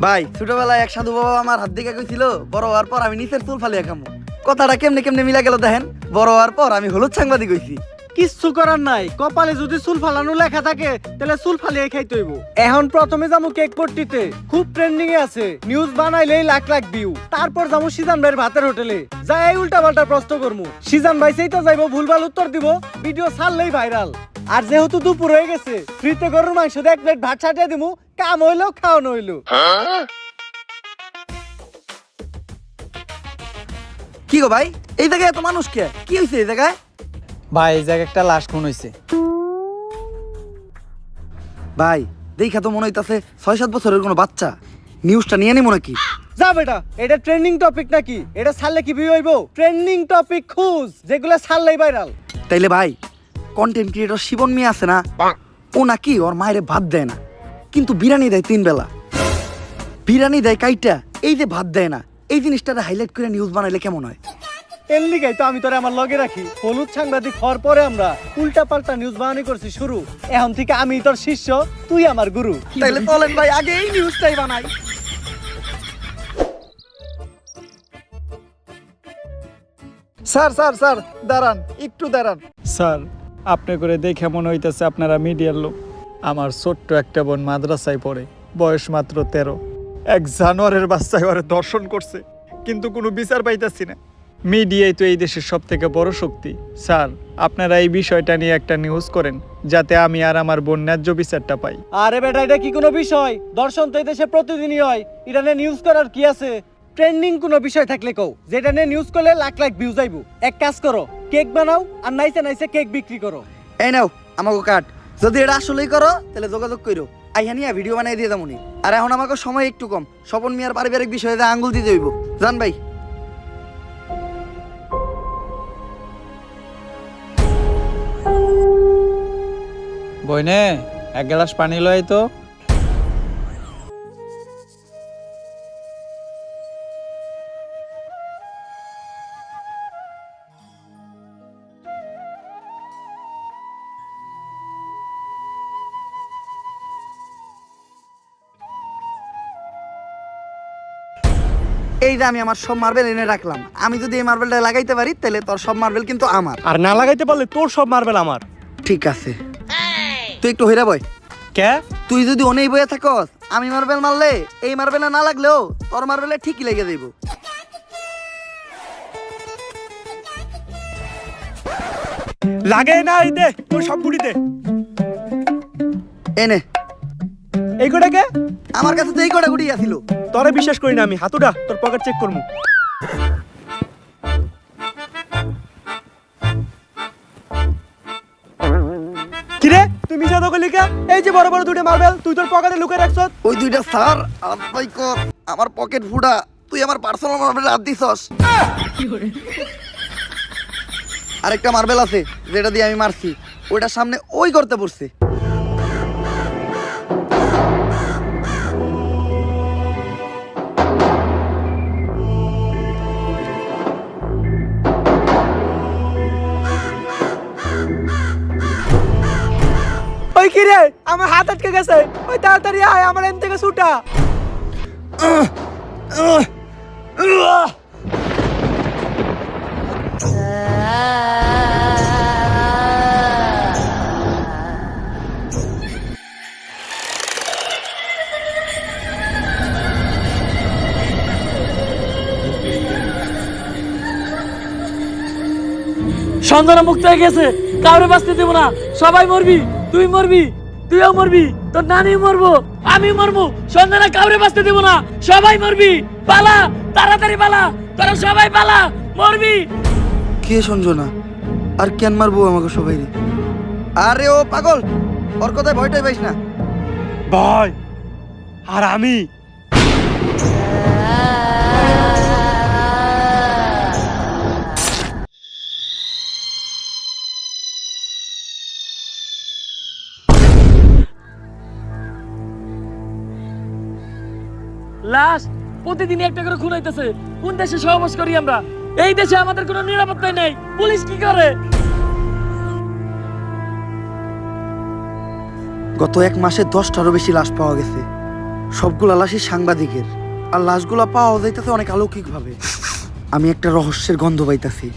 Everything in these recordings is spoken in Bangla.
ভাই ছোটবেলায় এক সাধু বাবা আমার হাত দিকে কইছিল বড় হওয়ার পর আমি নিচের চুল ফালিয়া খামু। কথাটা কেমনে কেমনে মিলা গেল দেখেন। বড় হওয়ার পর আমি হলুদ সাংবাদিক হইছি। কিচ্ছু করার নাই, কপালে যদি চুল ফালানো লেখা থাকে তাহলে চুল ফালিয়ে খাইতে হইব। এখন প্রথমে যাবো কেক পট্টিতে, খুব ট্রেন্ডিং এ আছে, নিউজ বানাইলেই লাখ লাখ ভিউ। তারপর যাবো সিজান ভাইয়ের ভাতের হোটেলে, যাই এই উল্টা পাল্টা প্রশ্ন করবো। সিজান ভাই সেইটা যাইবো, ভুলভাল উত্তর দিব, ভিডিও ছাড়লেই ভাইরাল। আর যেহেতু দুপুর হয়ে গেছে, ফ্রিতে গরুর মাংস দিয়ে 1 প্লেট ভাত ছাটিয়ে দিমু, কাম হইলো খাওয়ানো হইলো। কি গো ভাই, এই জায়গায় এত মানুষ কে? কি হয়েছে এই জায়গায়? ভাই এই জায়গায় একটা লাশ খুন হইছে। ভাই দেখা তো মনে হইতাছে 6-7 বছরের কোনো বাচ্চা। নিউজটা নিয়ে নিবো নাকি? যা বেটা, এটা ট্রেন্ডিং টপিক নাকি? এটা ছাড়লে কি ভিউ হইব? ট্রেন্ডিং টপিক খুঁজ, যেগুলো ছাড়লেই ভাইরাল। তাইলে ভাই কন্টেন্ট ক্রিয়েটর শিবন মিয়া আছে না, ও নাকি ওর মায়ের ভাত দেয় না, কিন্তু বিরিয়ানি দেয় 3 বেলা। বিরিয়ানি দেয় কাইটা, এই যে ভাত দেয় না, এই জিনিসটারে হাইলাইট করে নিউজ বানাইলে কেমন হয়? এর লিগাই তো আমি তোরে আমার লগে রাখি। হলুদ সাংবাদিক হওয়ার পরে আমরা উল্টা পাল্টা নিউজ বানানি করছি শুরু। এখন থেকে আমি তোর শিষ্য, তুই আমার গুরু। তাইলে চলেন ভাই আগে এই নিউজটাই বানাই। স্যার স্যার স্যার দাঁড়ান, একটু দাঁড়ান। স্যার, আপনি করে দেখে মনে হইতেছে আপনারা মিডিয়ার লোক। আমার ছোট্ট একটা বোন মাদ্রাসায় পড়ে, বয়স মাত্র 13। এক জানোয়ারের বাচ্চায় ওরে দর্শন করছে, কিন্তু কোনো বিচার পাইতাছি না। মিডিয়াই তো এই দেশের সব থেকে বড় শক্তি। স্যার, আপনারা এই বিষয়টা নিয়ে একটা নিউজ করেন, যাতে আমি আর আমার বোন ন্যায্য বিচারটা পাই। আরে বেটা, এটা কি কোনো বিষয়? দর্শন তো এই দেশে প্রতিদিনই হয়, এটা নিয়ে নিউজ করার কি আছে? ট্রেন্ডিং কোনো বিষয় থাকলে কও, যেটা নিয়ে নিউজ করলে লাখ লাখ ভিউ যাইবো। এক কাজ করো, কেক বানাও আর নাইসে নাইসে কেক বিক্রি করো। এই নাও আমাকে কাট। যদি এটা আসলেই করো তাহলে যোগাযোগ করো, আইহানিয়া ভিডিও বানাই দিয়ে যাবনি। আর এখন আমাকে সময় একটু কম, স্বপন মিয়ার পারিবারিক বিষয়ে আঙ্গুল দিতে হইব। জান ভাই। বইনে এক গ্লাস পানি লয় তো। এই যে আমি আমার সব মার্বেল এনে রাখলাম, আমি যদি এই মার্বেলটা লাগাইতে পারি তাহলে তোর সব মার্বেল কিন্তু আমার। আর না লাগাইতে পারলে তোর সব মার্বেল আমার। ঠিক আছে, তুই একটু হইরা বয়। কে? তুই যদি অনেক বইয়া থাকস, আমি মার্বেল মারলে এই মার্বেলে না লাগলেও তোর মার্বেলে ঠিকই লেগে যাইব। লাগে না, এই দে তোর সব গুড়ি দে। এনে এই কোটাকে আমার কাছে তো এই কটা গুটি আছিল। তোরে বিশ্বাস করি না আমি। হাতুটা তোর পকেট চেক করমু। কিরে তুই মিছা তো কইলি কে? এই যে বড় বড় দুটো মার্বেল তুই তোর পকেটে লুকিয়ে রাখছ। ওই দুইটা স্যার আলাই কর, আমার পকেট ফুটা। তুই আমার পার্সোনাল মার্বেল হাত দিছস। আরেকটা মার্বেল আছে যেটা দিয়ে আমি মারছি, ওইটার সামনে ওই করতে পড়ছে। ওই কিরে আমার হাত আটকে গেছে, ওই তাড়াতাড়ি আয়, আমার এন থেকে ছুটা। সঞ্জনা মুক্ত হয়ে গেছে, কাউরে বাঁচতে দেবো না। সবাই মরবি, তুই মরবি, তুইও মরবি, তোর নানি মরবো, আমি মরবো। সঞ্জনা কাউরে বাঁচতে দেবো না, সবাই মরবি। পালা, তাড়াতাড়ি পালা, তোরা সবাই পালা, মরবি। কে সঞ্জনা? আর কেন মারবো আমাকে সবাই? আরে ও পাগল, ওর কথায় ভয়টাই পাইস না। ভাই আর আমি লাশ প্রতিদিন একটা করে খুন হইতেছে। কোন দেশে সহবাস করি আমরা? এই দেশে আমাদের কোনো নিরাপত্তা নেই। পুলিশ কি করে? গত 1 মাসে 10টারও বেশি লাশ পাওয়া গেছে। সবগুলা লাশই সাংবাদিকের, আর লাশগুলা পাওয়া যাইতেছে অনেক অলৌকিকভাবে। আমি একটা রহস্যের গন্ধ পাইতাছি।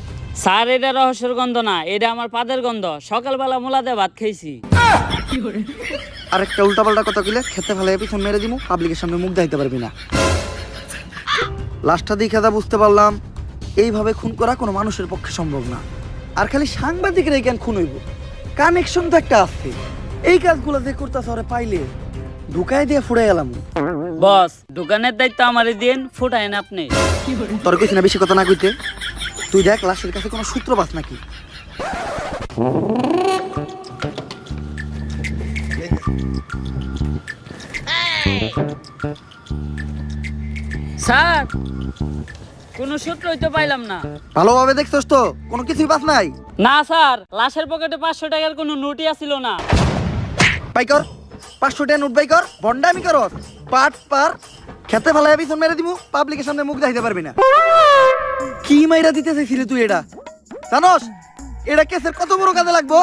স্যার এটা রহস্যের গন্ধ না, এটা আমার পাদের গন্ধ। সকালবেলা মোলা দিয়ে ভাত খাইছি। আর একটা উল্টাপাল্টা কথা কইলে খেতে ফেলে পিছন মেরে দিমু, পাবলিকের সামনে মুখ দেখাইতে পারবি না। লাশটা দেখে যা বুঝতে পারলাম, এইভাবে খুন করা কোনো মানুষের পক্ষে সম্ভব না। আর খালি সাংবাদিকের এই কেন খুন হইব? কানেকশন তো একটা আছে। এই কাজগুলো যে করতেছে ওরে পাইলে ঢুকাই দিয়ে ফুড়াই এলাম। বস, দোকানের দায়িত্ব আমারে দিন, ফুটাইন আপনি। তোর কইছি না বেশি কথা না কইতে। তুই দেখ লাশের কাছে কোনো সূত্র পাস নাকি। স্যার, কোনো সূত্রই তো পাইলাম না। ভালোভাবে দেখছস তো? কোনো কিছুই পাস নাই? না স্যার, লাশের পকেটে 500 টাকার কোনো নোটই আসিল না। বাই কর 500 টাকা নোট বাই কর। বন্ডামি করস পাট পার। খেতে ফেলাই পিছন মেরে দিমু, পাবলিকের সামনে মুখ দেখাইতে পারবি না। কি মাইরা দিতে চাইছিলি তুই? এটা জানোস এটা কেসের কত বড় কাজে লাগবো?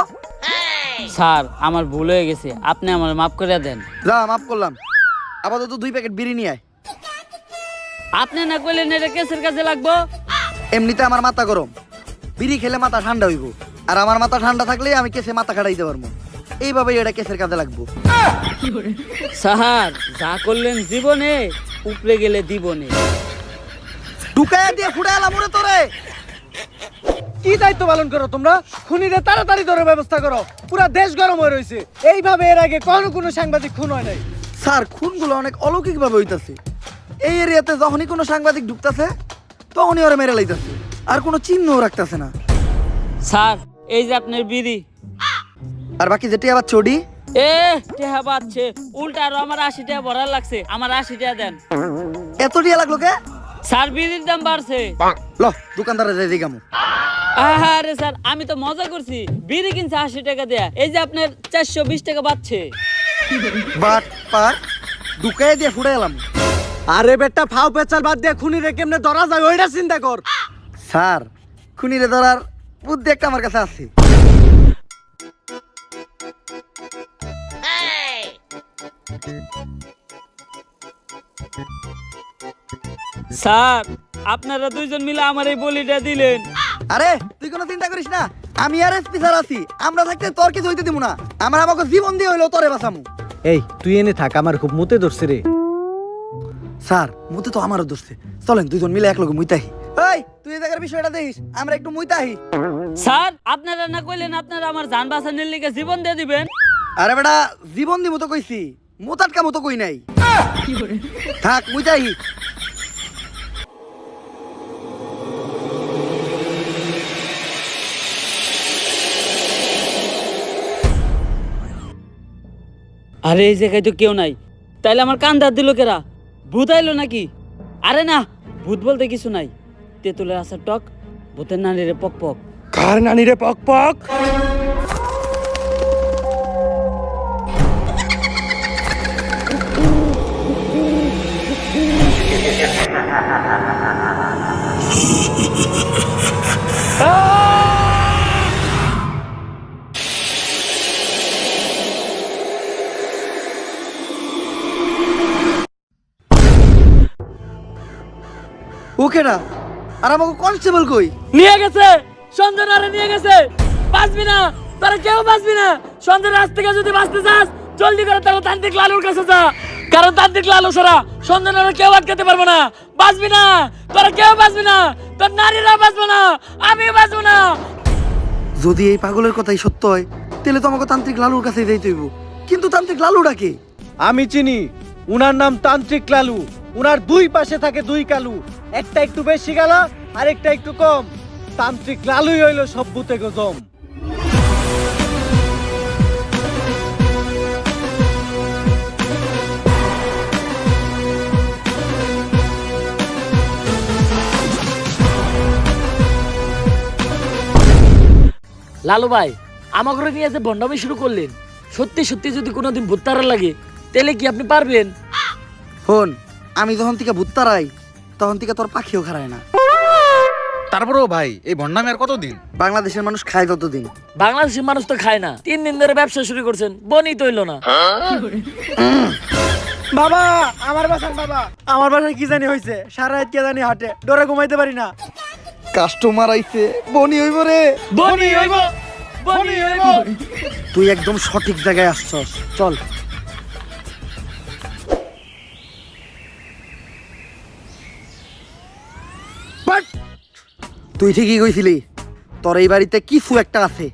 স্যার, আমার ভুল হয়ে গেছে, আপনি আমার মাফ করে দেন। যা, মাফ করলাম। আপাতত 2 প্যাকেট বিড়ি নিয়ে আয়। আপনি না কইলেন এটা কেসের কাজে লাগবো? এমনিতে আমার মাথা গরম, বিড়ি খেলে মাথা ঠান্ডা হইব। আর আমার মাথা ঠান্ডা থাকলে আমি কেসে মাথা খাটাইতে পারবো। এইভাবেই এটা কেসের কাজে লাগবো। স্যার, যা করলেন জীবনে, উপরে গেলে দিবনে। ঢুকাইয়া দিয়ে ফুড়ে এলাম ওরে তোরে। কি দায়িত্ব পালন করো তোমরা? খুনিদের তাড়াতাড়ি ধরার ব্যবস্থা করো। পুরা দেশ গরম হয়ে রয়েছে। এইভাবে এর আগে কোনো সাংবাদিক খুন হয় নাই। স্যার, খুনগুলো অনেক অলৌকিক ভাবে হইতাছে। এই এরিয়াতে যখনই কোনো সাংবাদিক ঢুকতাছে তখনই ওরা মেরে লাইতাছে, আর কোনো চিহ্নও রাখতাছে না। স্যার, এই যে আপনার বিড়ি। আর বাকি যেটি আবার চড়ি। টেহা বাচ্ছে, উল্টা আরো আমার 80 টাকা ভরার লাগছে। আমার 80 টাকা দেন। এত টিয়া লাগলো কে? স্যার, বিড়ির দাম বাড়ছে। ল দোকানদারে যাই দিগামু। আরে স্যার, আমি তো মজা করছি। বিড়ি কিনছে 80 টাকা দেয়া, এই যে আপনার 420 টাকা বাড়ছে। বাট পার ঢুকাইয়া দিয়ে ফুড়ে এলাম। আরে বেটা, ফাও পেচাল বাদ দিয়ে খুনিরে কেমনে ধরা যায় ওইটা চিন্তা কর। স্যার, খুনিরে ধরার বুদ্ধি একটা আমার কাছে আছে। স্যার, আপনারা দুইজন মিলে আমার এই বলিটা দিলেন। আরে তুই কোনো চিন্তা করিস না, আমি আর এসপি স্যার আছি। আমরা থাকতে তোর কিছু হইতে দিব না। আমার আমাকে জীবন দিয়ে হইলো তোরে বাঁচামু। এই তুই এনে থাক, আমার খুব মুতে ধরছে রে। স্যার, মুতে তো আমারও ধরছে। চলেন দুজন মিলে এক লগে মুইতাহি। এই তুই এই জায়গার বিষয়টা দেখিস, আমরা একটু মুইতাহি। স্যার, আপনারা না কইলেন আপনারা আমার জান বাঁচানোর লিগে জীবন দিয়ে দিবেন? আরে বেটা, জীবন দিমু তো কইছি, মুতাটকা মতো কই নাই। থাক মুইতাহি। আরে এই জায়গায় তো কেউ নাই, তাইলে আমার কান দাঁত দিল কেরা? ভূত আইলো নাকি? আরে না, ভূত বলতে কিছু নাই। তেঁতুলের আসার টক, ভূতের নানিরে পক পক। কার নানি রে পক পক? ওকে না, আর আমাকে কনস্টেবল কই? নিয়ে গেছে, সঞ্জনারে নিয়ে গেছে। বাঁচবি না, তোরা কেউ বাঁচবি না। সঞ্জনার আজ থেকে যদি বাঁচতে চাস, জলদি করে তারা তান্ত্রিক লালুর কাছে যা। কারণ তান্ত্রিক লালু ছাড়া সঞ্জনারে কেউ আটকাতে পারবো না। বাঁচবি না, তোরা কেউ বাঁচবি না। তোর নারীরা বাঁচবো না, আমি বাঁচবো না। যদি এই পাগলের কথাই সত্য হয়, তাহলে তো আমাকে তান্ত্রিক লালুর কাছে যাইতে হইব। কিন্তু তান্ত্রিক লালুটা কে? আমি চিনি, উনার নাম তান্ত্রিক লালু। উনার দুই পাশে থাকে দুই কালু, একটা একটু বেশি গালা আর একটা একটু কম। তান্ত্রিক লালুই হইল সব ভূতে গজম। লালু ভাই, আমাকে নিয়ে যে বন্ডামি শুরু করলেন, সত্যি সত্যি যদি কোনোদিন ভূত তারা লাগে, তাহলে কি আপনি পারবেন? হন, আমি যখন থেকে ভূত তারাই, তখন থেকে তোর পাখিও খারায় না। তারপরেও ভাই, এই ভন্ডামি আর কতদিন? বাংলাদেশের মানুষ খায় ততদিন। বাংলাদেশের মানুষ তো খায় না। 3 দিন ধরে ব্যবসা শুরু করছেন, বনি তৈল না। বাবা আমার বাসার বাবা আমার বাসায় কি জানি হয়েছে সারা রাত কে জানি হাটে ডরে ঘুমাইতে পারি না। কাস্টমার আইছে, বনি হইব রে। বনি হইব, বনি হইব। তুই একদম সঠিক জায়গায় আসছস, চল। তুই ঠিকই কইছিলি, তোর এই বাড়িতে কিছু একটা আছে,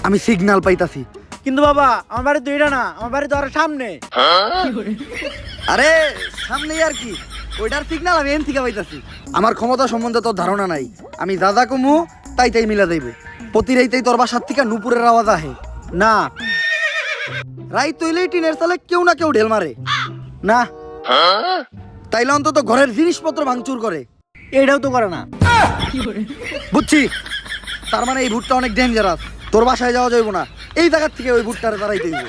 আমি সিগন্যাল পাইতাছি। কিন্তু বাবা আমার বাড়ি দুইটা না, আমার বাড়ি তো আরো সামনে। আরে সামনেই আর কি, ওইটার সিগন্যাল আমি এন থেকে পাইতাছি। আমার ক্ষমতা সম্বন্ধে তোর ধারণা নাই, আমি দাদা কমু তাই তাই মিলা দেব। প্রতি রাইতেই তোর বাসার থেকে নুপুরের আওয়াজ আহে না রাইত তৈলেই টিনের চালে কেউ না কেউ ঢেল মারে না, তাইলে অন্তত ঘরের জিনিসপত্র ভাঙচুর করে। এইটাও তো করে না। বুঝছি, তার মানে এই ভুট্টা অনেক ডেঞ্জারাস। তোর বাসায় যাওয়া যাইব না, এই জায়গার থেকে ওই ভুট্টারে তারাইতে হইব।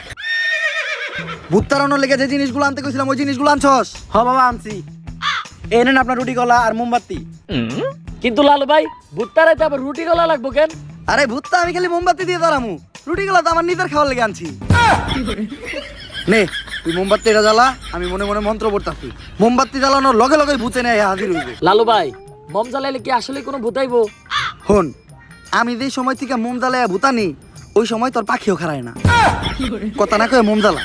ভুট তাড়ানোর লেগে যে জিনিসগুলো আনতে কইছিলাম ওই জিনিসগুলো আনছস? হ বাবা আনছি, এই নেন আপনার রুটি কলা আর মোমবাতি। কিন্তু লালু ভাই ভুট্টা রাইতে আবার রুটি গলা লাগবো কেন? আরে ভুট্টা আমি খালি মোমবাতি দিয়ে দাঁড়ামু, রুটিগুলো তো আমার নিজের খাওয়ার লেগে আনছি। নে তুই মোমবাতি এটা জ্বালা, আমি মনে মনে মন্ত্র পড়তাছি। মোমবাতি জ্বালানোর লগে লগে ভূতে নেয় হাজির হইবে। লালু ভাই মম জ্বালাইলে কি আসলে কোনো ভূতাইবো? হন, আমি যেই সময় থেকে মোম জ্বালাইয়া ভূতানি ওই সময় তোর পাখিও খারায় না। কথা না কয়ে মোম জ্বালা।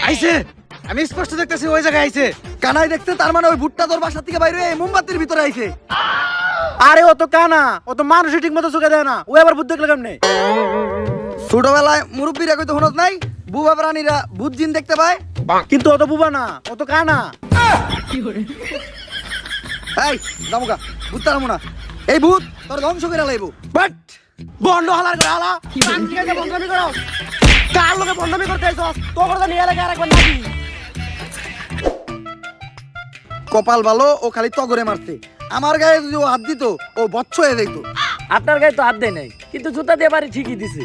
আইছে, আমি স্পষ্ট দেখতেছি ওই জায়গায় আইছে। কানাই দেখতে, তার মানে ওই ভুট্টা তোর বাসা থেকে বাইরে হয়ে মোমবাতির ভিতরে আইছে। আরে ও তো কানা, ও তো মানুষ ঠিক মতো চোখে দেয় না, ও আবার বুদ্ধি দেখলে কেমনে? ছোটবেলায় মুরব্বীরা কইতে হনত নাই, বুবা প্রাণীরা ভূত জিন দেখতে পায়। কিন্তু ও তো বুবা না, ও তো কানা। এই যামুকা, ভূত তারামু না, এই ভূত তোর ধ্বংস করে লাইব। বাট বন্ধ হালার করে হালা, কান থেকে যে বন্ধমি করো, কার লোকে বন্ধমি করতে আইছস? তো করে নিয়ে এলাকা আর একবার নাকি? কপাল ভালো, ও খালি তগরে মারছে। আমার গায়ে যদি ও হাত দিত ও বচ্চ হয়ে যাইত। আপনার গায়ে তো হাত দেয় নাই, কিন্তু জুতা দিয়ে বাড়ি ঠিকই দিছে।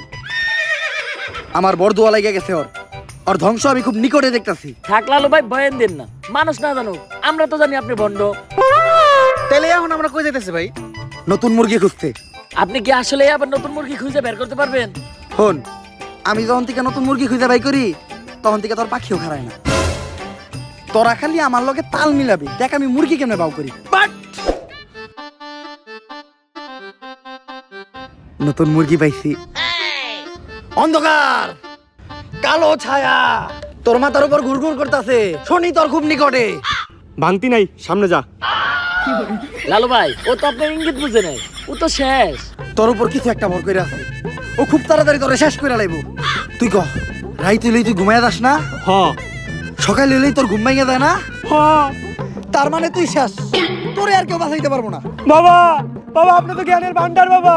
আমার বরদোয়া লাগে গেছে ওর, ওর ধ্বংস আমি খুব নিকটে দেখতাছি। থাক লালু ভাই বয়ান দেন না, মানুষ না জানুক, আমরা তো জানি আপনি ভণ্ড। তাহলে এখন আমরা কই যাইতেছি ভাই? নতুন মুরগি খুঁজতে। আপনি কি আসলে আবার নতুন মুরগি খুঁজে বের করতে পারবেন? হন, আমি যখন থেকে নতুন মুরগি খুঁজে বাই করি তখন থেকে তোর পাখিও খারায় না। তোরা খালি আমার লগে তাল মিলাবি, দেখ আমি মুরগি কেমনে বাউ করি। বাট নতুন মুরগি পাইছি। অন্ধকার, কালো ছায়া তোর মাথার উপর ঘুরঘুর করতেছে, শনি তোর খুব নিকটে। ভাঙতি নাই, সামনে যা। লালু ভাই ও তো আপনার ইঙ্গিত বুঝে নাই, ও তো শেষ। তোর উপর কিছু একটা ভর করে আছে, ও খুব তাড়াতাড়ি তোরে শেষ করে লাইব। তুই কহ, রাইত হইলেই তুই ঘুমাইয়া যাস না? হ সকাল হইলেই তোর ঘুম ভেঙে যায় না? হ। তার মানে তুই শেষ, তোরে আর কেউ বাঁচাইতে পারবো না। বাবা, বাবা আপনি তো জ্ঞানের ভান্ডার বাবা,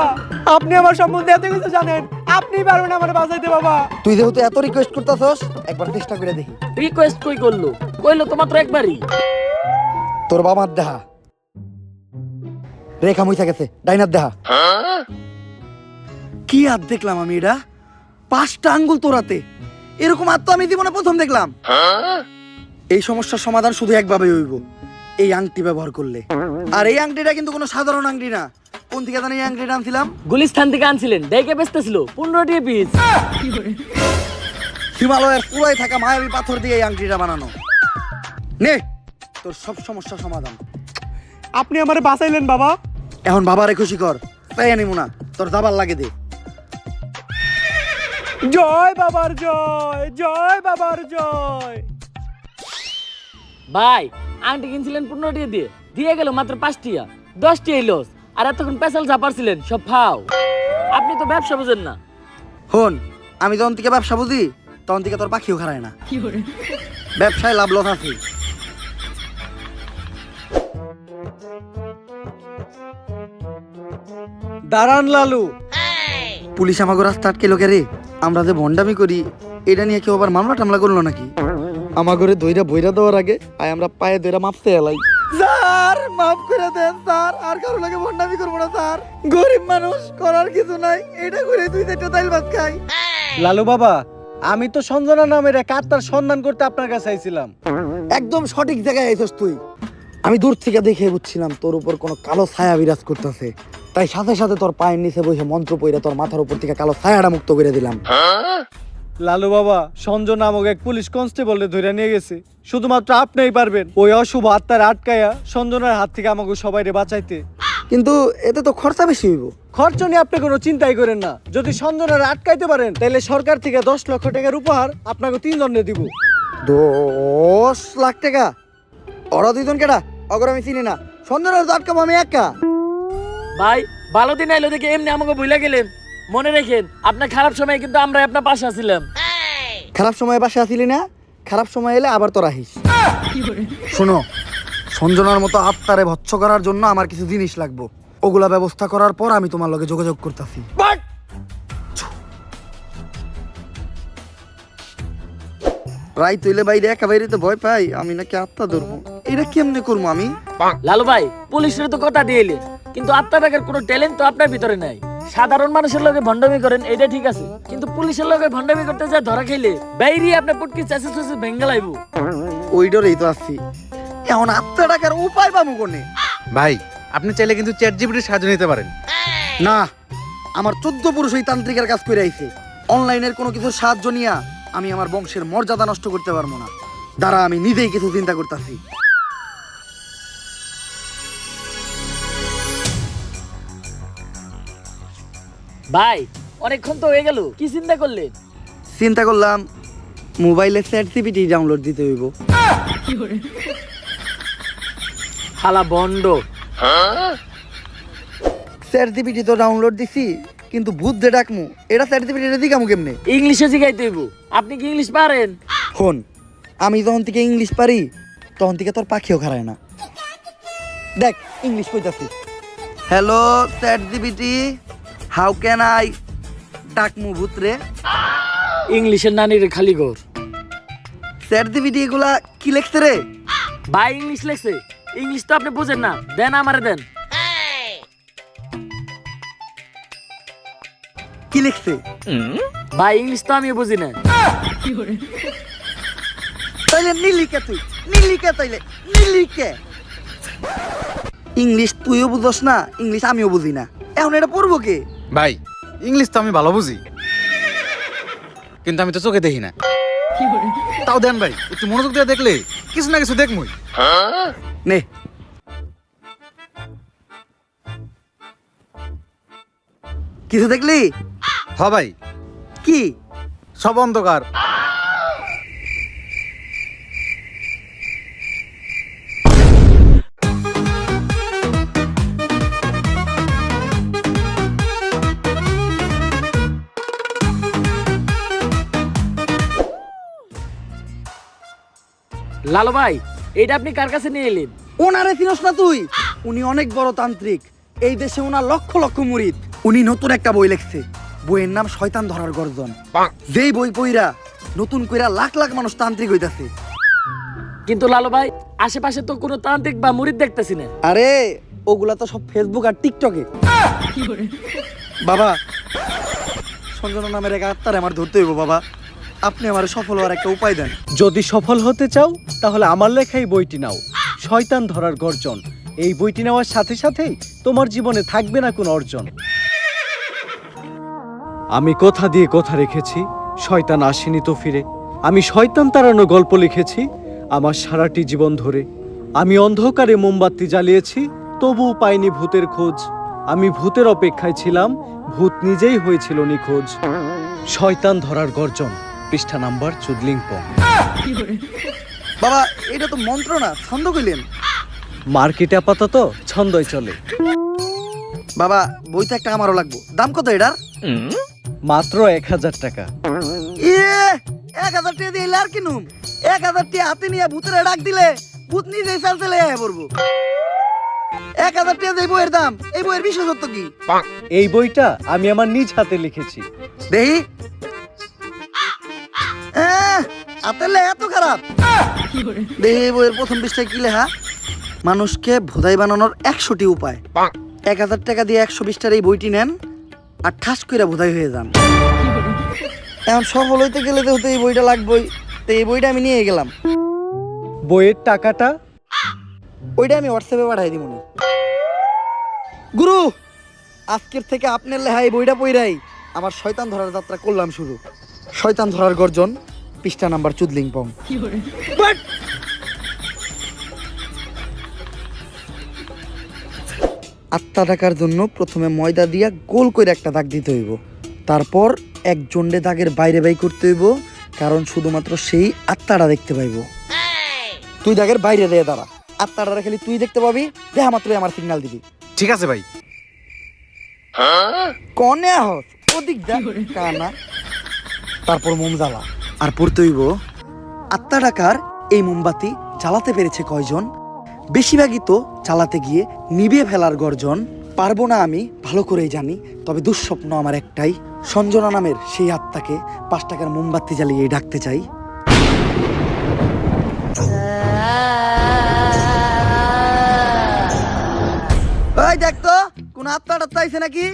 আপনি আমার সম্বন্ধে এত কিছু জানেন, আপনি পারবেন আমার বাঁচাইতে বাবা। তুই যেহেতু এত রিকোয়েস্ট করতেছস, একবার চেষ্টা করে দেখি। রিকোয়েস্ট কই করলো? কইলো তো মাত্র একবারই। তোর বাবার দেহা রেখা মুইছা গেছে, ডাইনার দেহা। কি হাত দেখলাম আমি, এটা 5টা আঙ্গুল তোরাতে, এরকম হাত তো আমি জীবনে প্রথম দেখলাম। এই সমস্যার সমাধান শুধু একভাবে হইব, এই আংটি ব্যবহার করলে। আর এই আংটিটা কিন্তু কোনো সাধারণ আংটি না। কোন থেকে জানি এই আংটিটা আনছিলাম? গুলিস্তান থেকে আনছিলেন, দেখে বেচতেছিল 15 টাকা পিস। হিমালয়ের পুরাই থাকা মায়াবী পাথর দিয়ে এই আংটিটা বানানো। নে তোর সব সমস্যার সমাধান। আপনি আমারে বাঁচাইলেন বাবা। এখন বাবারে খুশি কর, তাই আনিমু না, তোর দাবার লাগে দে। জয় বাবার জয়, জয় বাবার জয়। ভাই আংটি কিনছিলেন 15 টাকা দিয়ে, দিয়ে গেল মাত্র 5 টাকা, 10 টাকা লস। আর এতক্ষণ পেশাল চাপারছিলেন সব ফাও। আপনি তো ব্যবসা বুঝেন না। হন, আমি যখন থেকে ব্যবসা বুঝি তখন থেকে তোর পাখিও খারায় না। ব্যবসায় লাভ লস আছে। দাঁড়ান লালু। পুলিশ আমাকে রাস্তা আটকে লোকে রে, আমরা যে ভন্ডামি করি এটা নিয়ে কেউ আবার মামলা টামলা করলো নাকি? আমাগরে দইরা বইরা দেওয়ার আগে আয় আমরা পায়ে দইরা মাপতে এলাই। স্যার মাফ করে দেন স্যার, আর কারো লাগে ভন্ডামি করবো না স্যার। গরিব মানুষ, করার কিছু নাই, এটা করে 2-4টা তাইল ভাত খাই। লালু বাবা, আমি তো সঞ্জনা নামের এক আত্মার সন্ধান করতে আপনার কাছে আইছিলাম। একদম সঠিক জায়গায় আইছস তুই। আমি দূর থেকে দেখে বুঝছিলাম তোর উপর কোনো কালো ছায়া বিরাজ করতেছে, তাই সাথে সাথে তোর পায়ের নিচে বসে মন্ত্র পইরা তোর মাথার উপর থেকে কালো ছায়াটা মুক্ত করে দিলাম। লালু বাবা, সঞ্জয় নামক এক পুলিশ কনস্টেবলকে ধরে নিয়ে গেছে। শুধুমাত্র আপনিই পারবেন ওই অশুভ আত্মার আটকায়া সঞ্জনার হাত থেকে আমাকে সবাইরে বাঁচাইতে। কিন্তু এতে তো খরচা বেশি হইব। খরচ নিয়ে আপনি কোনো চিন্তাই করেন না। যদি সঞ্জনার আটকাইতে পারেন তাহলে সরকার থেকে 10 লক্ষ টাকার উপহার আপনাকে 3 জনে দিব। 10 লাখ টাকা? ওরা দুইজন কেডা? অগর আমি চিনি না। সঞ্জনার তো আটকাবো আমি একা। ভাই ভালো দিন আইলো দেখে এমনি আমাকে ভুলে গেলেন। মনে রেখেন আপনার খারাপ সময় কিন্তু আমরা আপনার পাশে আছিলাম। খারাপ সময় বাসে আসিলি না, খারাপ সময় এলে আবার তোর আহিস। শোনো, সঞ্জনার মতো আত্মারে ভৎস করার জন্য আমার কিছু জিনিস লাগবে। ওগুলা ব্যবস্থা করার পর আমি তোমার লগে যোগাযোগ করতেছি। রাই তুইলে বাইরে একা বাইরে তো ভয় পাই, আমি নাকি আত্মা ধরবো। এটা কেমনে করবো আমি? লালু ভাই পুলিশের তো কথা দিয়েলে, কিন্তু আত্মা টাকার কোনো ট্যালেন্ট তো আপনার ভিতরে নাই। সাধারণ মানুষের লগে ভণ্ডামি করেন এটা ঠিক আছে, কিন্তু পুলিশের লগে ভণ্ডামি করতে যা ধরা খাইলে বাইরে আপনার পুটকি চাষে চাষে ভেঙ্গে লাইবো। ওই ডরেই তো আসছি। এখন আত্মা টাকার উপায় পাবো কোনে? ভাই আপনি চাইলে কিন্তু চ্যাট জিপিটির সাহায্য নিতে পারেন। না, আমার 14 পুরুষ ওই তান্ত্রিকের কাজ করে আইছে। অনলাইনের কোনো কিছুর সাহায্য নিয়া আমি আমার বংশের মর্যাদা নষ্ট করতে পারবো না। দাঁড়া, আমি নিজেই কিছু চিন্তা করতেছি। ভাই অনেকক্ষণ তো হয়ে গেল, কি চিন্তা করলেন? চিন্তা করলাম মোবাইলে চ্যাট জিপিটি ডাউনলোড দিতে হইব। হালা বন্ড। চ্যাট জিপিটি তো ডাউনলোড দিছি, কিন্তু ভূত যে ডাকমু এটা চ্যাট জিপিটি দিকামু কেমনে? ইংলিশে শিখাইতে হইব। আপনি কি ইংলিশ পারেন? ফোন, আমি যখন থেকে ইংলিশ পারি তখন থেকে তোর পাখিও খারায় না। দেখ ইংলিশ কইতাছি। Hello chat GPT, how can I ডাকমু ভূত রে? ইংলিশের নানির খালি ঘর। চ্যাট জিপিটি এগুলা কি লেখছে রে? ভাই ইংলিশ লেখছে। ইংলিশ তো আপনি বুঝেন না, দেন আমারে দেন। কি লিখছে? ভাই ইংলিশ তো আমি বুঝি না। তাইলে নীলিকে, তুই নীলিকে, তাইলে নীলিকে। ইংলিশ তুইও বুঝস না, ইংলিশ আমিও বুঝি না, এখন এটা পড়বো কে? ভাই ইংলিশ তো আমি ভালো বুঝি, কিন্তু আমি তো চোখে দেখি না। তাও দেন ভাই, একটু মনোযোগ দিয়ে দেখলে কিছু না কিছু দেখমুই। নে, কিছু দেখলি? হ ভাই, কি? সব অন্ধকার। লালু ভাই এটা আপনি কার কাছে নিয়ে এলেন? ওনারে চিনস না তুই? উনি অনেক বড় তান্ত্রিক। এই দেশে ওনার লক্ষ লক্ষ মুরিদ। উনি নতুন একটা বই লিখছে, বইয়ের নাম শয়তান ধরার গর্জন। যেই বই পইরা নতুন কইরা লাখ লাখ মানুষ তান্ত্রিক হইতাছে। কিন্তু লালু ভাই আশেপাশে তো কোনো তান্ত্রিক বা মুরিদ দেখতেছি না। আরে ওগুলা তো সব ফেসবুক আর টিকটকে। বাবা, সঞ্জনা নামের এক আত্মারে আমার ধরতে হইব। বাবা, আপনি আমার সফল হওয়ার একটা উপায় দেন। যদি সফল হতে চাও তাহলে আমার লেখা এই বইটি নাও, শয়তান ধরার গর্জন। এই বইটি নেওয়ার সাথে সাথেই তোমার জীবনে থাকবে না কোনো অর্জন। আমি কথা দিয়ে কথা রেখেছি, শয়তান আসেনি তো ফিরে। আমি শয়তান তাড়ানো গল্প লিখেছি আমার সারাটি জীবন ধরে। আমি অন্ধকারে মোমবাতি জ্বালিয়েছি, তবুও পাইনি ভূতের খোঁজ। আমি ভূতের অপেক্ষায় ছিলাম, ভূত নিজেই হয়েছিল নিখোঁজ। শয়তান ধরার গর্জন, পৃষ্ঠা নাম্বার চুদলিংপং। বাবা, এটা তো মন্ত্র না, ছন্দ কইলেন। মার্কেটে আপাতত ছন্দই চলে। বাবা, বইটা একটা আমারও লাগবো। দাম কত এটার? মাত্র 1000 টাকা। 1000 টাকা দিয়ে আর কিনুম? 1000 টাকা হাতে নিয়ে ভূতের ডাক দিলে ভূত নিজেই চাল চলে আয় পড়বো। 1000 টাকা দিয়ে বইয়ের দাম, এই বইয়ের বিশেষত্ব কি? এই বইটা আমি আমার নিজ হাতে লিখেছি। দেহি আতেলে এত খারাপ? দেহি বইয়ের প্রথম পৃষ্ঠায় কি লেখা? মানুষকে ভোদাই বানানোর 100টি উপায়। 1000 টাকা দিয়ে 120টার এই বইটি নেন আর ঠাস কইরা ভোদাই হয়ে যান। এখন সফল হইতে গেলে তো এই বইটা লাগবেই। তো এই বইটা আমি নিয়ে গেলাম। বইয়ের টাকাটা? ওইটা আমি হোয়াটসঅ্যাপে পাঠাই দিব। গুরু, আজকের থেকে আপনার লেহাই বইটা পইরাই আমার শয়তান ধরার যাত্রা করলাম শুরু। শয়তান ধরার গর্জন, পৃষ্ঠা নাম্বার চুদলিং পং। আত্মা ডাকার জন্য প্রথমে ময়দা দিয়া গোল করে একটা দাগ দিতে হইব, তারপর এক জন্ডে দাগের বাইরে বাই করতে হইব, কারণ শুধুমাত্র সেই আত্মাটা দেখতে পাইব। তুই দাগের বাইরে দিয়ে দাঁড়া, আত্মাটা খালি তুই দেখতে পাবি, দেখা মাত্রই আমার সিগন্যাল দিবি। ঠিক আছে ভাই। কনে হস ওদিক যা কানা। তারপর মোম জ্বালা আর পড়তে হইব আত্মা ডাকার এই মোমবাতি জ্বালাতে পেরেছে কয়জন, বেশিরভাগই তো চালাতে গিয়ে নিভিয়ে ফেলার গর্জন। পারবো না আমি ভালো করেই জানি, তবে দুঃস্বপ্ন আমার একটাই, সঞ্জনা নামের সেই আত্মাকে 5 টাকার মোমবাতি জ্বালিয়ে ডাকতে চাই। ওই দেখ তো কোন আত্মা টাত্মা আইছে নাকি?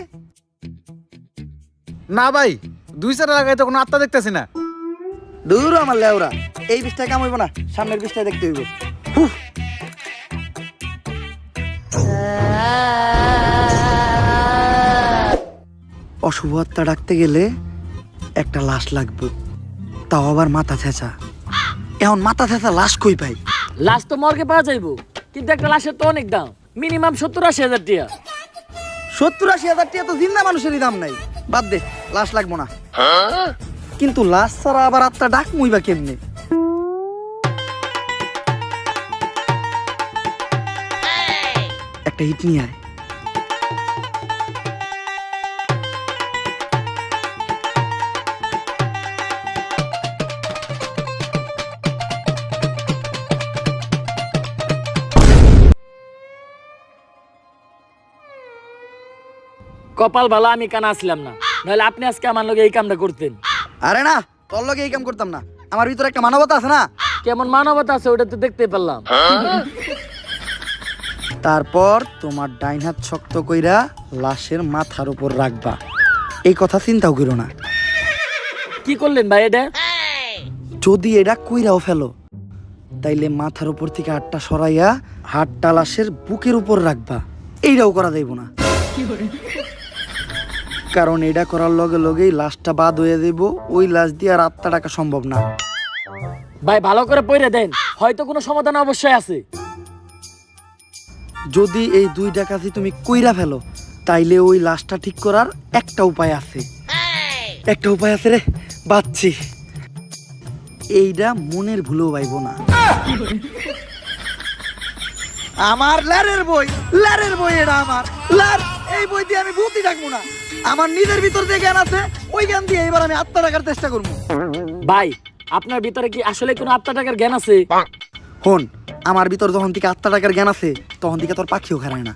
না ভাই, 2-4 লাগাই তো কোনো আত্মা দেখতেছি না। দূর আমার লেওরা, এই বিষটায় কাম হইব না, সামনের বিষটায় দেখতে হইব। হুফ। অশুভ আত্মা ডাকতে গেলে একটা লাশ লাগবে, তাও আবার মাথা ছেঁচা। এখন মাথা ছেঁচা লাশ কই পাই? লাশ তো মর্গে পাওয়া যাইবো, কিন্তু একটা লাশের তো অনেক দাম, মিনিমাম 70-80 হাজার টাকা। 70-80 হাজার টাকা তো জিন্দা মানুষেরই দাম নাই। বাদ দে, লাশ লাগবো না। কিন্তু লাশ ছাড়া আবার আত্মা ডাক মুইবা কেমনে? একটা হিট নিয়ে আয়। কপাল ভালো আমি কানা আসলাম না, নাহলে আপনি আজকে আমার লগে এই কামটা করতেন। আরে না, তোর লগে এই কাম করতাম না, আমার ভিতরে একটা মানবতা আছে না। কেমন মানবতা আছে ওটা তো দেখতে পেলাম। তারপর তোমার ডাইন হাত শক্ত কইরা লাশের মাথার উপর রাখবা, এই কথা চিন্তাও করো না। কি করলেন ভাই এটা? যদি এটা কইরাও ফেলো, তাইলে মাথার উপর থেকে হাতটা সরাইয়া হাতটা লাশের বুকের উপর রাখবা, এইটাও করা যাইব না। কারণ এটা করার লগে লগেই লাশটা বাদ হয়ে যাইব, ওই লাশ দিয়ে আর আত্মা ডাকা সম্ভব না। ভাই ভালো করে পড়ে দেন, হয়তো কোনো সমাধান অবশ্যই আছে। যদি এই 2 কাজই তুমি কইরা ফেলো, তাইলে ওই লাশটা ঠিক করার একটা উপায় আছে। একটা উপায় আছে রে, বাচ্চি। এইটা মনের ভুলেও পাইব না। আমার ল্যারের বই এটা আমার ল্যার। এই বই দিয়ে আমি ভূতই ডাকবো না, আমার নিজের ভিতর যে জ্ঞান আছে ওই জ্ঞান দিয়ে এবার আমি আত্মা ডাকার চেষ্টা করবো। ভাই আপনার ভিতরে কি আসলে কোনো আত্মা টাকার জ্ঞান আছে? হন, আমার ভিতর যখন থেকে আত্মা ডাকার জ্ঞান আছে, তখন থেকে তোর পাখিও খারায় না।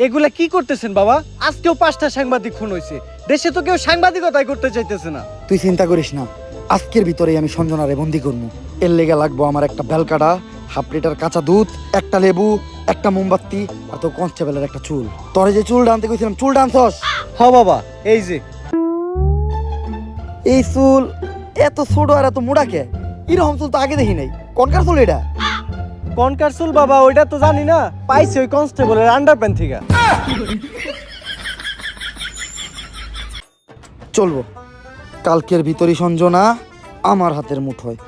এগুলা কি করতেছেন বাবা? আজকেও 5টা সাংবাদিক খুন হয়েছে, দেশে তো কেউ সাংবাদিকতাই করতে চাইতেছে না। তুই চিন্তা করিস না, আজকের ভিতরেই আমি সঞ্জনারে বন্দি করবো। এর লেগে লাগবো আমার একটা বেলকাটা, 1/2 লিটার কাঁচা দুধ, একটা লেবু, একটা মোমবাতি, আর তো কনস্টেবলের একটা চুল। তোরে যে চুল ডানতে কইছিলাম, চুল ডানছস? হ বাবা, এই যে এই চুল এত ছোট আর এত মোড়া কে? এরকম চুল তো আগে দেখি নাই। কোনকার চুল এটা? কনকার চুল বাবা, ওইটা তো জানি না, পাইছি ওই কনস্টেবলের আন্ডারপ্যান্ট থেকে। চলবো, কালকের ভিতরই সঞ্জনা আমার হাতের মুঠোয়।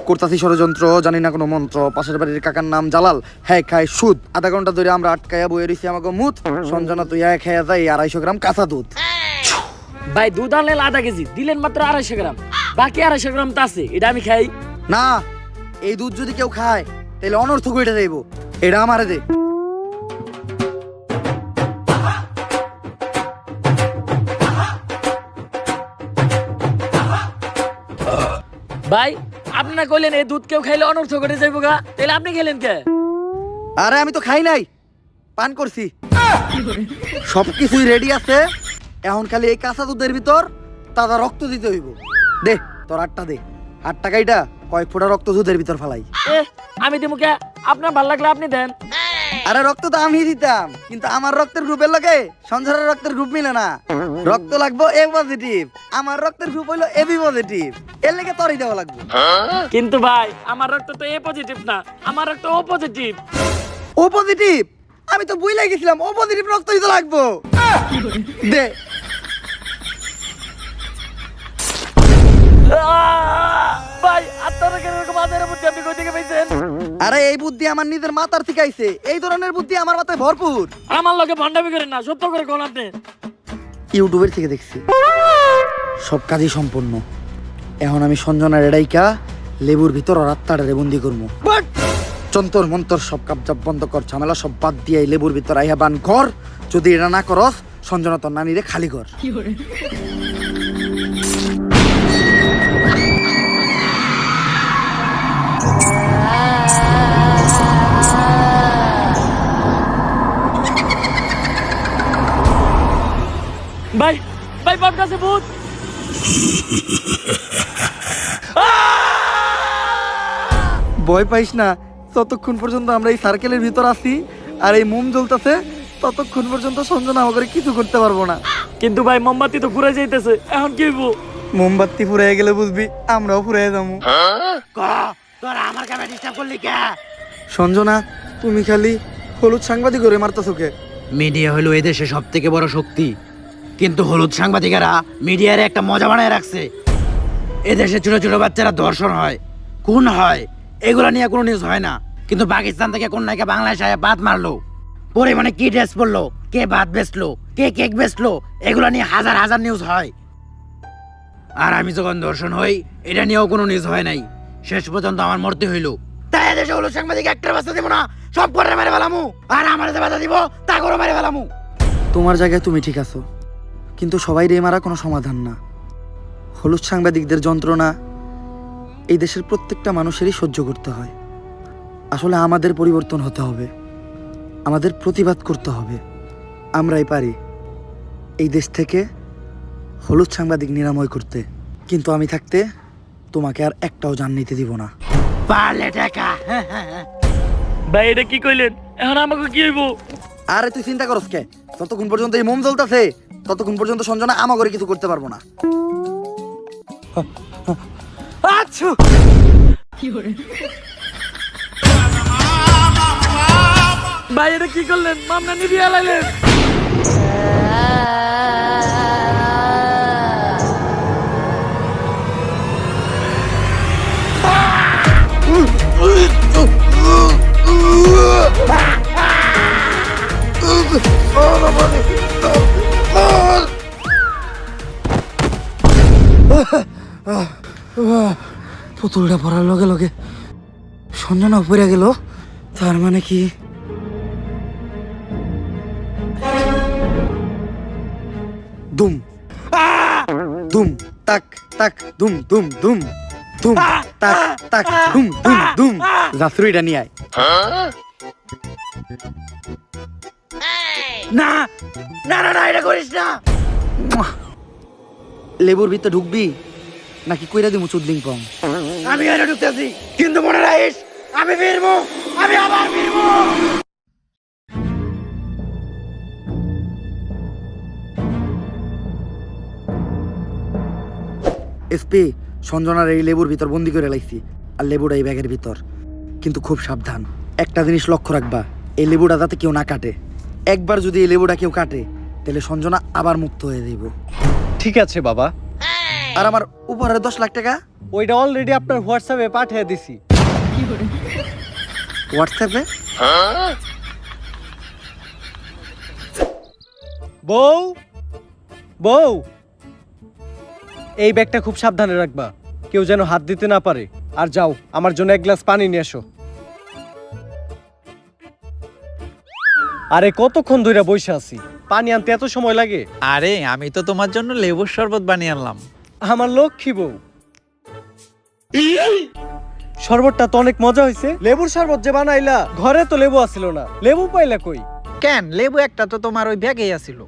করতাছি ষড়যন্ত্র, জানি না কোনো মন্ত্র। পাশের বাড়ির কাকার নাম জালাল, হ্যাঁ খায় সুদ। আধা ঘন্টা ধরে আমরা আটকায়া বয়ে রয়েছি আমাকে মুত। সঞ্জনা তুই খাইয়া যাই 250 গ্রাম কাঁচা দুধ। ভাই দুধ আনলেন 1/2 কেজি, দিলেন মাত্র 250 গ্রাম, বাকি 250 গ্রাম তো আছে, এটা আমি খাই না। এই দুধ যদি কেউ খায় তাহলে অনর্থক হয়ে যাইব, এটা আমারে দে। ভাই আপনি না কইলেন এই দুধ কেউ খাইলে অনর্থ করে যাইবো গা, তাহলে আপনি খেলেন কে? আরে আমি তো খাই নাই, পান করছি। সবকিছুই রেডি আছে, এখন খালি এই কাঁচা দুধের ভিতর তাজা রক্ত দিতে হইব। দে তোর 8টা দে, 8 টাকাইটা কয়েক ফোঁটা রক্ত দুধের ভিতর ফেলাই। আমি দিমু কে? আপনার ভাল লাগলে আপনি দেন। আরে রক্ত তো আমি দিতাম, কিন্তু আমার রক্তের গ্রুপের লগে সঞ্জনার রক্তের গ্রুপ মিলে না। রক্ত লাগবো এ পজিটিভ, আমার রক্তের গ্রুপ হইলো এবি পজিটিভ, এর লেগে তরই দেওয়া লাগবে। কিন্তু ভাই আমার রক্ত তো এ পজিটিভ না, আমার রক্ত ও পজিটিভ। ও পজিটিভ? আমি তো বুঝলাই গেছিলাম ও পজিটিভ রক্তই তো লাগবো। দে। ভাই আপনারা কেন এরকম মাথার বুদ্ধি আপনি কই থেকে পাইছেন? আরে এই বুদ্ধি আমার নিজের মাথার থেকে আইছে, এই ধরনের বুদ্ধি আমার মাথায় ভরপুর। আমার লগে ভন্ডামি করেন না, সত্য করে কোন আপনি। ইউটিউবের থেকে দেখছি, সব কাজই সম্পূর্ণ। এখন আমি সঞ্জনার এডাইকা লেবুর ভিতর রাত্তাটারে বন্দি করবো। যন্তর মন্তর সব কাবজাব বন্ধ কর, ঝামেলা সব বাদ দিয়ে এই লেবুর ভিতর আইহা বান কর। যদি এটা না করস সঞ্জনা তোর নানিরে খালি কর। ভাই ভাই বটগাছে ভূত। ভয় পাইস না, ততক্ষণ পর্যন্ত আমরা এই সার্কেলের ভিতর আছি আর এই মোম জ্বলতেছে, ততক্ষণ পর্যন্ত সঞ্জনা আমাকে কিছু করতে পারবো না। কিন্তু ভাই মোমবাতি তো ঘুরে যাইতেছে, এখন কি হইব? মোমবাতি ফুরাইয়া গেলে বুঝবি আমরাও ফুরাইয়া যাবো। সঞ্জনা, তুমি খালি হলুদ সাংবাদিক করে মারতেছো কে? মিডিয়া হলো এদেশে সব থেকে বড় শক্তি, কিন্তু হলুদ সাংবাদিকেরা মিডিয়ার একটা মজা বানায় রাখছে। এদেশে ছোট ছোট বাচ্চারা ধর্ষণ হয়, খুন হয়, এগুলা নিয়ে কোনো নিউজ হয় না। কিন্তু পাকিস্তান থেকে কোন নায়িকা বাংলাদেশে আয়া বাদ মারলো, পরিমাণে কি ড্রেস পরলো, কে ভাত বেচলো, কে কেক বেচলো, এগুলা নিয়ে হাজার হাজার নিউজ হয়। আর আমি যখন ধর্ষণ হই, এটা নিয়েও কোনো নিউজ হয় নাই। শেষ পর্যন্ত আমার মরতে হইলো। তাই এদেশে হলুদ সাংবাদিক একটা বাচ্চা দিব না, সব করে মেরে ফেলামু। আর আমার যে বাধা দিব তা করে মেরে ফেলামু। তোমার জায়গায় তুমি ঠিক আছো, কিন্তু সবাই রে মারা কোনো সমাধান না। হলুদ সাংবাদিকদের যন্ত্রণা এই দেশের প্রত্যেকটা মানুষেরই সহ্য করতে হয়। আসলে আমাদের পরিবর্তন হতে হবে, আমাদের প্রতিবাদ করতে হবে। আমরাই পারি এই দেশ থেকে হলুদ সাংবাদিক নিরাময় করতে, কিন্তু আমি থাকতে তোমাকে আর একটাও জান নিতে দিব না। পারলে টাকা। ভাই এটা কি কইলেন? এখন আমাকে কি হইব? আরে তুই চিন্তা করস কে? ততক্ষণ পর্যন্ত এই মোম জ্বলতেছে, ততক্ষণ পর্যন্ত সঞ্জনা আমাকে কিছু করতে পারবো না। আচ্ছা ভাই এটা কি করলেন? মামলা নিবি আলাইলেন। পুতুলটা পড়ার লগে লগে সঞ্জনা পড়ে গেল, তার মানে কি দুম দুম তাক তাক দুম দুম দুম দুম তাক তাক দুম দুম দুম। জাফরিটা নিয়ে আয়। না না না না, এটা করিস না। লেবুর ভিতরে ঢুকবি নাকি কইরা দিমু চুদলিং পং? আমি এটা ঢুকতেছি, কিন্তু মনে রাখিস আমি ফিরবো, আমি আবার ফিরবো। এসপি, সঞ্জনার এই লেবুর ভিতর বন্দি করে লাইছি, আর লেবুটা এই ব্যাগের ভিতর। কিন্তু খুব সাবধান, একটা জিনিস লক্ষ্য রাখবা, এই লেবুটা যাতে কেউ না কাটে। একবার যদি এই লেবুটা কেউ কাটে তাহলে সঞ্জনা আবার মুক্ত হয়ে যাইব। ঠিক আছে বাবা, আর আমার উপহারের 10 লাখ টাকা ওইটা অলরেডি আপনার হোয়াটসঅ্যাপে পাঠিয়ে দিছি। হোয়াটসঅ্যাপে? বউ বউ, এই ব্যাগটা খুব সাবধানে রাখবা, কেউ যেন হাত দিতে না পারে। আর যাও, আমার জন্য এক গ্লাস পানি নিয়ে এসো। আরে কতক্ষণ ধরে বসে আছি, পানি আনতে এত সময় লাগে? আরে আমি তো তোমার জন্য লেবুর শরবত বানিয়ে আনলাম। আমার লক্ষ্মী বউ, শরবতটা তো অনেক মজা হয়েছে। লেবুর শরবত যে বানাইলা, ঘরে তো লেবু আসিল না, লেবু পাইলা কই? কেন, লেবু একটা তো তোমার ওই ব্যাগেই আছিল।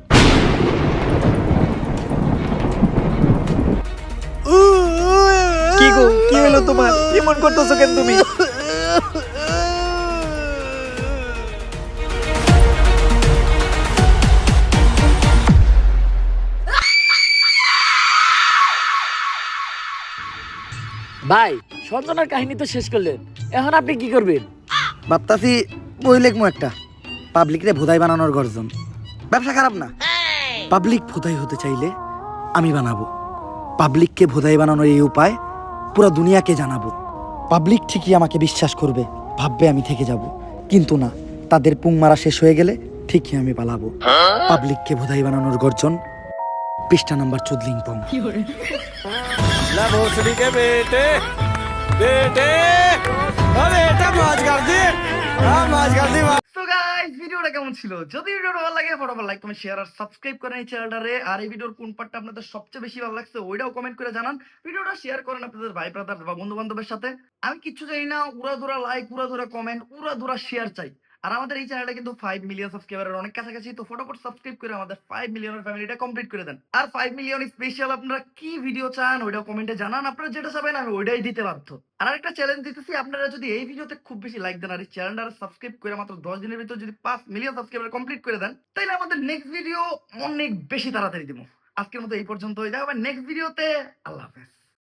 কি গো, কি হলো তোমার? কেমন করতেছো কেন তুমি? ভাই সঞ্জনার কাহিনী তো শেষ করলেন, এখন আপনি কি করবেন? ভাবতাছি বই লেখমু একটা, পাবলিকরে ভোদাই বানানোর গর্জন। ব্যবসা খারাপ না, পাবলিক ভোদাই হতে চাইলে আমি বানাবো। পাবলিককে ভোদাই বানানোর এই উপায় পুরো দুনিয়াকে জানাবো। পাবলিক ঠিকই আমাকে বিশ্বাস করবে, ভাববে আমি থেকে যাব, কিন্তু না, তাদের পুং মারা শেষ হয়ে গেলে ঠিকই আমি পালাবো। পাবলিককে ভোদাই বানানোর গর্জন, পৃষ্ঠা নাম্বার 14 So guys, ভিডিওটা কেমন ছিল? যদি ভিডিওটা ভালো লাগে ফটাফট লাইক কমেন্ট শেয়ার আর সাবস্ক্রাইব করেন এই চ্যানেলটারে। আর এই ভিডিওর কোন পার্টটা আপনাদের সবচেয়ে বেশি ভালো লাগছে ওইটাও কমেন্ট করে জানান। ভিডিওটা শেয়ার করেন আপনাদের ভাই ব্রাদার বা বন্ধু বান্ধবের সাথে। আমি কিচ্ছু চাই না, উড়াধুরা লাইক, উড়াধুরা কমেন্ট, উড়াধুরা শেয়ার চাই। আর আমাদের এই চ্যানেলটা কিন্তু 5 মিলিয়ন সাবস্ক্রাইবারের অনেক কাছাকাছি, তো ফটাফট সাবস্ক্রাইব করে আমাদের 5 মিলিয়নের ফ্যামিলিটা কমপ্লিট করে দেন। আর 5 মিলিয়ন স্পেশাল আপনারা কি ভিডিও চান ওইটাও কমেন্টে জানান। আপনারা যেটা চাবেন আমি ওইটাই দিতে বাধ্য। আর আরেকটা চ্যালেঞ্জ দিতেছি, আপনারা যদি এই ভিডিওতে খুব বেশি লাইক দেন আর এই চ্যানেলটা সাবস্ক্রাইব করে মাত্র 10 দিনের ভিতর যদি 5 মিলিয়ন সাবস্ক্রাইবার কমপ্লিট করে দেন, তাহলে আমাদের নেক্সট ভিডিও অনেক বেশি তাড়াতাড়ি দিব। আজকের মতো এই পর্যন্তই, দেখা হবে নেক্সট ভিডিওতে। আল্লাহ হাফেজ।